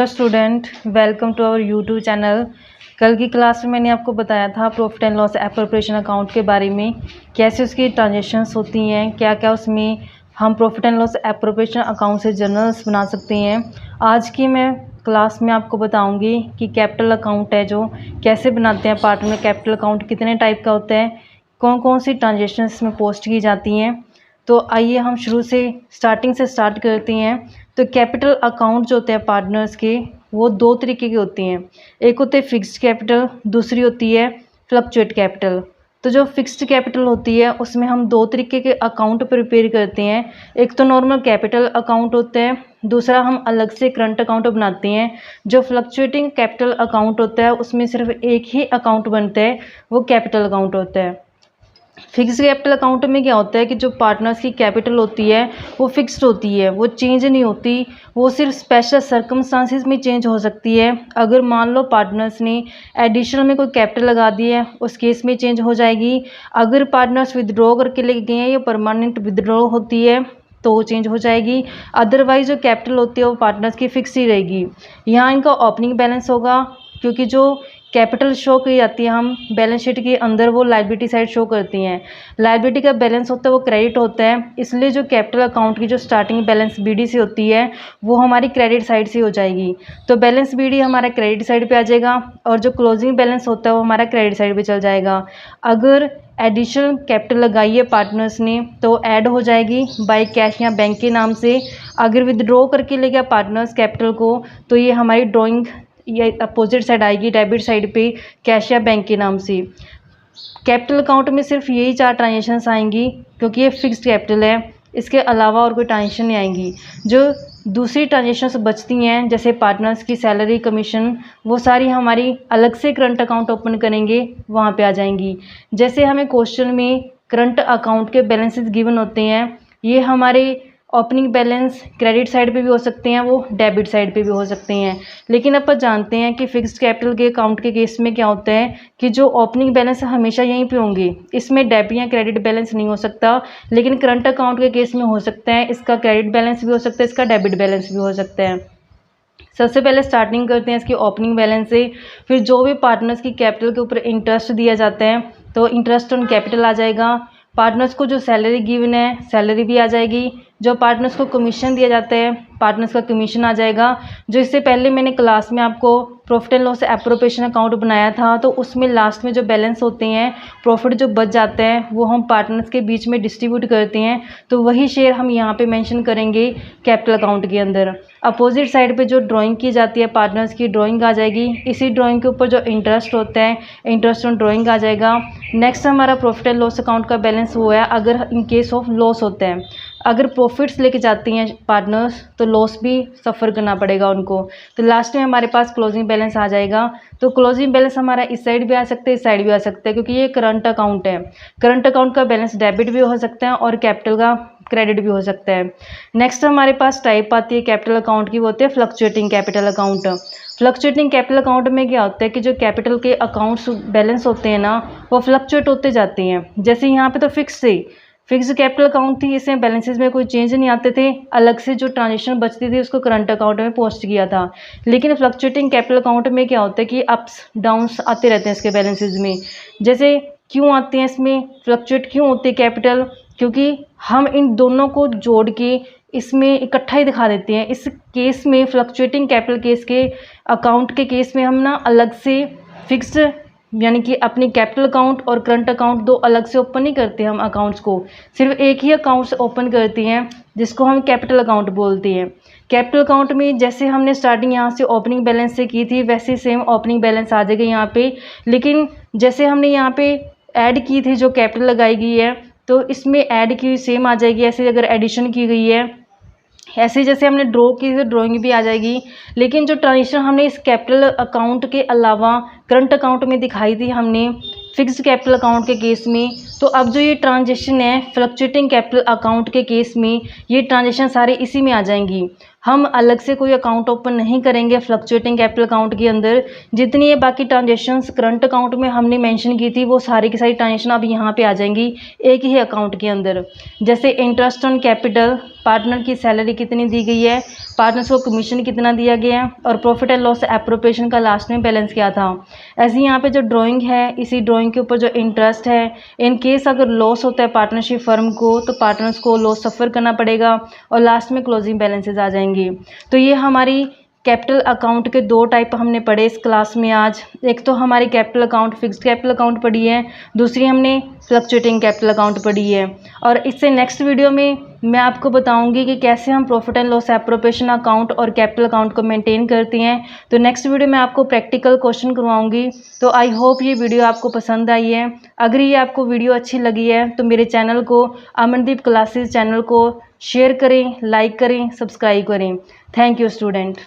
Student, welcome to our YouTube channel. कल की class में मैंने आपको बताया था profit and loss appropriation account के बारे में, कैसे उसकी ट्रांजैक्शंस होती हैं, क्या क्या उसमें हम profit and loss appropriation account से जर्नल्स बना सकते हैं। आज की मैं क्लास में आपको बताऊंगी कि कैपिटल अकाउंट है जो कैसे बनाते हैं। पार्ट में कैपिटल अकाउंट कितने टाइप का होता है, कौन कौन सी ट्रांजेक्शन्स में पोस्ट की जाती हैं। तो आइए हम शुरू से स्टार्टिंग से स्टार्ट करते हैं। तो कैपिटल अकाउंट जो होते हैं पार्टनर्स के, वो दो तरीके की होती हैं। एक होते हैं फिक्स्ड कैपिटल, दूसरी होती है फ्लक्चुएट कैपिटल। तो जो फिक्स्ड कैपिटल होती है उसमें हम दो तरीके के अकाउंट प्रिपेयर करते हैं। एक तो नॉर्मल कैपिटल अकाउंट होता है, दूसरा हम अलग से करंट अकाउंट बनाते हैं। जो फ्लक्चुएटिंग कैपिटल अकाउंट होता है उसमें सिर्फ एक ही अकाउंट बनता है, वो कैपिटल अकाउंट होता है। फिक्स्ड कैपिटल अकाउंट में क्या होता है कि जो पार्टनर्स की कैपिटल होती है वो फिक्स्ड होती है, वो चेंज नहीं होती। वो सिर्फ स्पेशल सर्कमस्टांसिस में चेंज हो सकती है। अगर मान लो पार्टनर्स ने एडिशनल में कोई कैपिटल लगा दी है, उस केस में चेंज हो जाएगी। अगर पार्टनर्स विदड्रॉ करके लेके गए हैं या परमानेंट विदड्रॉ होती है तो वो चेंज हो जाएगी। अदरवाइज जो कैपिटल होती है वो पार्टनर्स की फिक्स ही रहेगी। यहाँ इनका ओपनिंग बैलेंस होगा, क्योंकि जो कैपिटल शो की जाती है हम बैलेंस शीट के अंदर, वो लायबिलिटी साइड शो करती हैं। लायबिलिटी का बैलेंस होता है वो क्रेडिट होता है, इसलिए जो कैपिटल अकाउंट की जो स्टार्टिंग बैलेंस बीडी से होती है वो हमारी क्रेडिट साइड से हो जाएगी। तो बैलेंस बीडी हमारा क्रेडिट साइड पे आ जाएगा और जो क्लोजिंग बैलेंस होता है वो हमारा क्रेडिट साइड पे चल जाएगा। अगर एडिशनल कैपिटल लगाई है पार्टनर्स ने तो ऐड हो जाएगी बाय कैश या बैंक के नाम से। अगर विदड्रॉ करके ले गया पार्टनर्स कैपिटल को तो ये हमारी ड्रॉइंग ये अपोजिट साइड आएगी, डेबिट साइड पे कैश या बैंक के नाम से। कैपिटल अकाउंट में सिर्फ यही 4 ट्रांजेक्शन्स आएंगी, क्योंकि ये फिक्स्ड कैपिटल है। इसके अलावा और कोई ट्रांजेक्शन नहीं आएंगी। जो दूसरी ट्रांजेक्शन्स बचती हैं जैसे पार्टनर्स की सैलरी, कमीशन, वो सारी हमारी अलग से करंट अकाउंट ओपन करेंगे वहाँ पे आ जाएंगी। जैसे हमें क्वेश्चन में करंट अकाउंट के बैलेंसेस गिवन होते हैं, ये हमारे ओपनिंग बैलेंस क्रेडिट साइड पे भी हो सकते हैं, वो डेबिट साइड पे भी हो सकते हैं। लेकिन अपन जानते हैं कि फिक्स्ड कैपिटल के अकाउंट के केस में क्या होता है कि जो ओपनिंग बैलेंस हमेशा यहीं पे होंगे, इसमें डेबिट या क्रेडिट बैलेंस नहीं हो सकता। लेकिन करंट अकाउंट के केस में हो सकता है, इसका क्रेडिट बैलेंस भी हो सकता है, इसका डेबिट बैलेंस भी हो सकता है। सबसे पहले स्टार्टिंग करते हैं इसकी ओपनिंग बैलेंस से। फिर जो भी पार्टनर्स की कैपिटल के ऊपर इंटरेस्ट दिया जाता है तो इंटरेस्ट ऑन कैपिटल आ जाएगा। पार्टनर्स को जो सैलरी गिवन है सैलरी भी आ जाएगी। जो पार्टनर्स को कमीशन दिया जाता है पार्टनर्स का कमीशन आ जाएगा। जो इससे पहले मैंने क्लास में आपको profit and loss appropriation account बनाया था, तो उसमें लास्ट में जो बैलेंस होते हैं, प्रॉफिट जो बच जाता है वो हम पार्टनर्स के बीच में डिस्ट्रीब्यूट करते हैं। तो वही शेयर हम यहाँ पे मेंशन करेंगे कैपिटल अकाउंट के अंदर। अपोजिट साइड पे जो ड्राइंग की जाती है पार्टनर्स की ड्राइंग आ जाएगी। इसी ड्राइंग के ऊपर जो इंटरेस्ट होता है इंटरेस्ट ऑन ड्राइंग आ जाएगा। नेक्स्ट हमारा प्रॉफिट एंड लॉस अकाउंट का बैलेंस वो है अगर इन केस ऑफ लॉस होता है। अगर प्रॉफिट्स लेके जाती हैं पार्टनर्स तो लॉस भी सफ़र करना पड़ेगा उनको। तो लास्ट में हमारे पास क्लोजिंग बैलेंस आ जाएगा। तो क्लोजिंग बैलेंस हमारा इस साइड भी आ सकता है, इस साइड भी आ सकता है, क्योंकि ये करंट अकाउंट है। करंट अकाउंट का बैलेंस डेबिट भी हो सकता है और कैपिटल का क्रेडिट भी हो सकता है। नेक्स्ट हमारे पास टाइप आती है कैपिटल अकाउंट की, वो होती है fluctuating capital account. Fluctuating capital account में क्या होता है कि जो कैपिटल के अकाउंट्स बैलेंस होते हैं ना, वो फ्लक्चुएट होते जाते हैं। जैसे यहाँ पे तो फिक्स कैपिटल अकाउंट थी, इसमें बैलेंसेस में कोई चेंज नहीं आते थे। अलग से जो ट्रांजेक्शन बचती थी उसको करंट अकाउंट में पोस्ट किया था। लेकिन फ्लक्चुएटिंग कैपिटल अकाउंट में क्या होता है कि अप्स डाउन्स आते रहते हैं इसके बैलेंसेस में। जैसे क्यों आते हैं इसमें, फ्लक्चुएट क्यों होते हैं कैपिटल, क्योंकि हम इन दोनों को जोड़ के इसमें इकट्ठा ही दिखा देते हैं। इस केस में फ्लक्चुएटिंग कैपिटल केस के अकाउंट के केस में हम ना अलग से फिक्स्ड यानी कि अपनी कैपिटल अकाउंट और करंट अकाउंट दो अलग से ओपन नहीं करते हम अकाउंट्स को, सिर्फ एक ही अकाउंट से ओपन करते हैं जिसको हम कैपिटल अकाउंट बोलते हैं। कैपिटल अकाउंट में जैसे हमने स्टार्टिंग यहाँ से ओपनिंग बैलेंस से की थी वैसे सेम ओपनिंग बैलेंस आ जाएगा यहाँ पे। लेकिन जैसे हमने यहाँ पे ऐड की थी जो कैपिटल लगाई गई है तो इसमें ऐड की सेम आ जाएगी। ऐसे अगर एडिशन की गई है ऐसे जैसे हमने ड्रॉ की तो ड्राइंग भी आ जाएगी। लेकिन जो ट्रांजेक्शन हमने इस कैपिटल अकाउंट के अलावा करंट अकाउंट में दिखाई थी हमने फिक्स्ड कैपिटल अकाउंट के केस में, तो अब जो ये ट्रांजेक्शन है फ्लक्चुएटिंग कैपिटल अकाउंट के केस में ये ट्रांजेक्शन सारे इसी में आ जाएंगी। हम अलग से कोई अकाउंट ओपन नहीं करेंगे फ्लक्चुएटिंग कैपिटल अकाउंट के अंदर। जितनी ये बाकी ट्रांजेक्शन्स करंट अकाउंट में हमने मेंशन की थी वो सारी की सारी ट्रांजेक्शन अब यहाँ पे आ जाएंगी एक ही अकाउंट के अंदर। जैसे इंटरेस्ट ऑन कैपिटल, पार्टनर की सैलरी कितनी दी गई है, पार्टनर्स को कमीशन कितना दिया गया और प्रॉफिट एंड लॉस एप्रोप्रिएशन का लास्ट में बैलेंस क्या था। ऐसे ही यहाँ पे जो ड्राइंग है, इसी ड्राइंग के ऊपर जो इंटरेस्ट है, इन केस अगर लॉस होता है पार्टनरशिप फर्म को तो पार्टनर्स को लॉस सफ़र करना पड़ेगा और लास्ट में क्लोजिंग बैलेंसेज आ जाएंगे। तो ये हमारी कैपिटल अकाउंट के दो टाइप हमने पढ़े इस क्लास में आज। एक तो हमारी capital account fixed capital account पढ़ी है, दूसरी हमने फ्लक्चुएटिंग कैपिटल अकाउंट पढ़ी है। और इससे नेक्स्ट वीडियो में मैं आपको बताऊंगी कि कैसे हम profit and loss appropriation account और कैपिटल अकाउंट को मेंटेन करते हैं। तो नेक्स्ट वीडियो में आपको प्रैक्टिकल क्वेश्चन करवाऊंगी। तो आई होप ये वीडियो आपको पसंद आई है। अगर ये आपको वीडियो अच्छी लगी है तो मेरे चैनल को, अमनदीप क्लासेस चैनल को शेयर करें, लाइक करें, सब्सक्राइब करें। Thank you student.